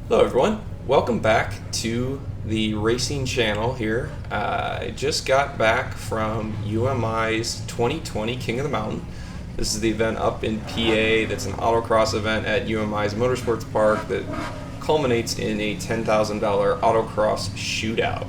Hello everyone, welcome back to the racing channel here. I just got back from UMI's 2020 King of the Mountain. This is the event up in PA that's an autocross event at UMI's Motorsports Park that culminates in a $10,000 autocross shootout.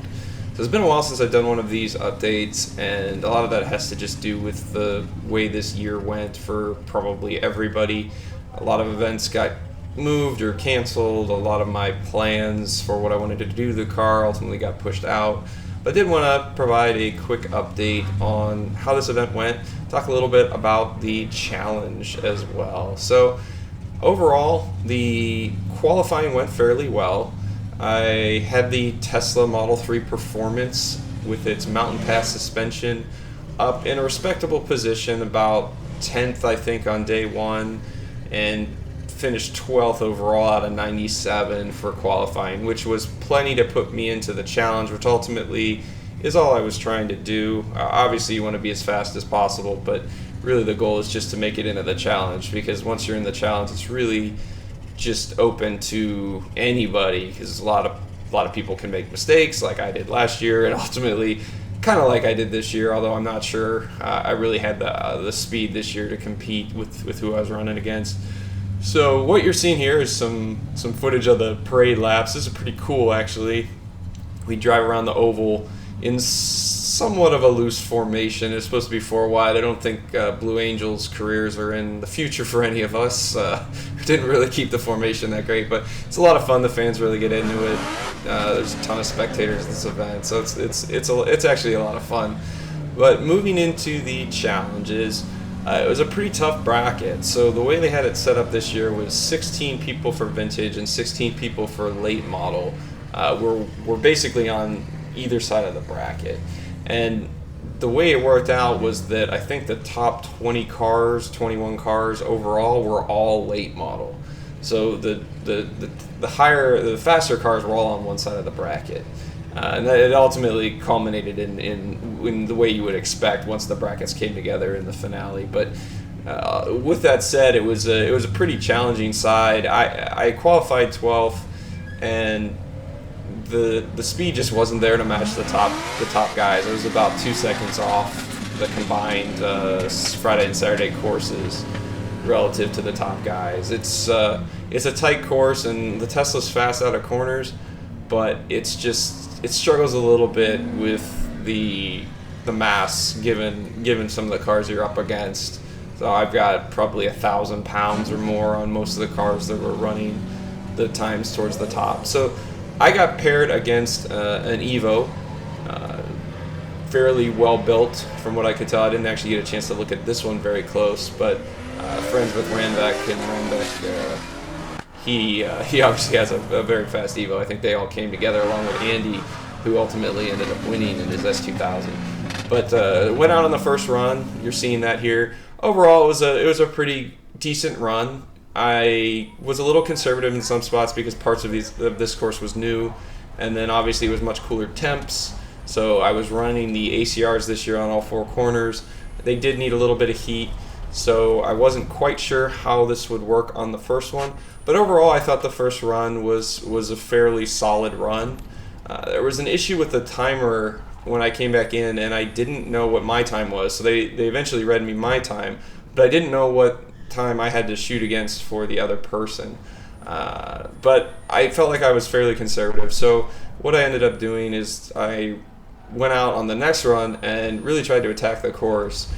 So it's been a while since I've done one of these updates, and a lot of that has to just do with the way this year went for probably everybody. A lot of events got moved or canceled. A lot of my plans for what I wanted to do to the car ultimately got pushed out. But I did want to provide a quick update on how this event went, talk a little bit about the challenge as well. So overall, the qualifying went fairly well. I had the Tesla Model 3 Performance with its Mountain Pass suspension up in a respectable position, about 10th I think on day one, and finished 12th overall out of 97 for qualifying, which was plenty to put me into the challenge, which ultimately is all I was trying to do. Obviously you want to be as fast as possible, but really the goal is just to make it into the challenge, because once you're in the challenge it's really just open to anybody, because a lot of people can make mistakes like I did last year, and ultimately kind of like I did this year, although I'm not sure I really had the speed this year to compete with who I was running against. So what you're seeing here is some footage of the parade laps. This is pretty cool, actually. We drive around the oval in somewhat of a loose formation. It's supposed to be four wide. I don't think Blue Angels' careers are in the future for any of us. Didn't really keep the formation that great, but it's a lot of fun. The fans really get into it. There's a ton of spectators at this event, so it's actually a lot of fun. But moving into the challenges, it was a pretty tough bracket. So the way they had it set up this year was 16 people for vintage and 16 people for late model. We're basically on either side of the bracket. And the way it worked out was that I think the top 20 cars, 21 cars overall, were all late model. So the faster cars were all on one side of the bracket. And it ultimately culminated in the way you would expect once the brackets came together in the finale. But with that said, it was a pretty challenging side. I qualified 12th, and the speed just wasn't there to match the top guys. I was about 2 seconds off the combined Friday and Saturday courses relative to the top guys. It's a tight course, and the Tesla's fast out of corners, but it struggles a little bit with the mass given some of the cars you're up against. So I've got probably 1,000 pounds or more on most of the cars that were running the times towards the top. So I got paired against an Evo, fairly well built from what I could tell. I didn't actually get a chance to look at this one very close, but friends with Randbeck, and Randbeck, he obviously has a very fast Evo. I think they all came together along with Andy, who ultimately ended up winning in his S2000. But went out on the first run. You're seeing that here. Overall, it was a pretty decent run. I was a little conservative in some spots because parts of this course was new, and then obviously it was much cooler temps. So I was running the ACRs this year on all four corners. They did need a little bit of heat, so I wasn't quite sure how this would work on the first one. But overall, I thought the first run was a fairly solid run. There was an issue with the timer when I came back in, and I didn't know what my time was. So they eventually read me my time, but I didn't know what time I had to shoot against for the other person. But I felt like I was fairly conservative. So what I ended up doing is I went out on the next run and really tried to attack the course.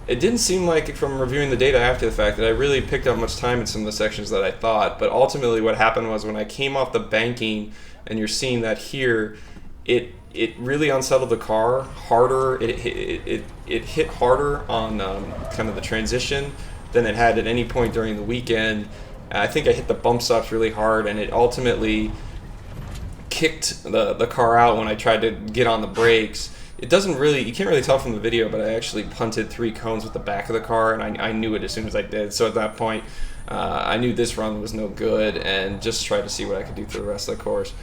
It didn't seem like, from reviewing the data after the fact, that I really picked up much time in some of the sections that I thought. But ultimately what happened was when I came off the banking, and you're seeing that here, it really unsettled the car harder. It hit harder on kind of the transition than it had at any point during the weekend. I think I hit the bump stops really hard, and it ultimately kicked the car out when I tried to get on the brakes. You can't really tell from the video, but I actually punted 3 cones with the back of the car, and I knew it as soon as I did. So at that point, I knew this run was no good, and just tried to see what I could do for the rest of the course.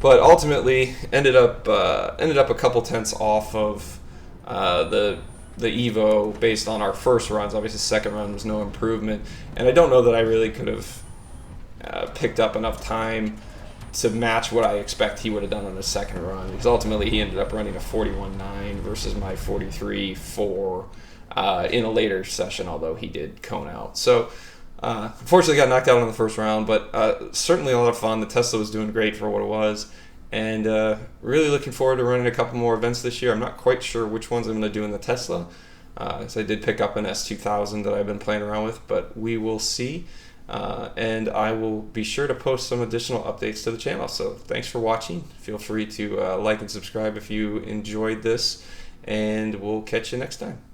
But ultimately, ended up a couple tenths off of the Evo based on our first runs. Obviously, the second run was no improvement, and I don't know that I really could have picked up enough time to match what I expect he would have done on his second run, because ultimately he ended up running a 41.9 versus my 43.4 in a later session, although he did cone out. So unfortunately got knocked out in the first round, but certainly a lot of fun. The Tesla was doing great for what it was, and really looking forward to running a couple more events this year. I'm not quite sure which ones I'm going to do in the Tesla, so I did pick up an S2000 that I've been playing around with, but we will see. And I will be sure to post some additional updates to the channel. So thanks for watching. Feel free to like and subscribe if you enjoyed this, and we'll catch you next time.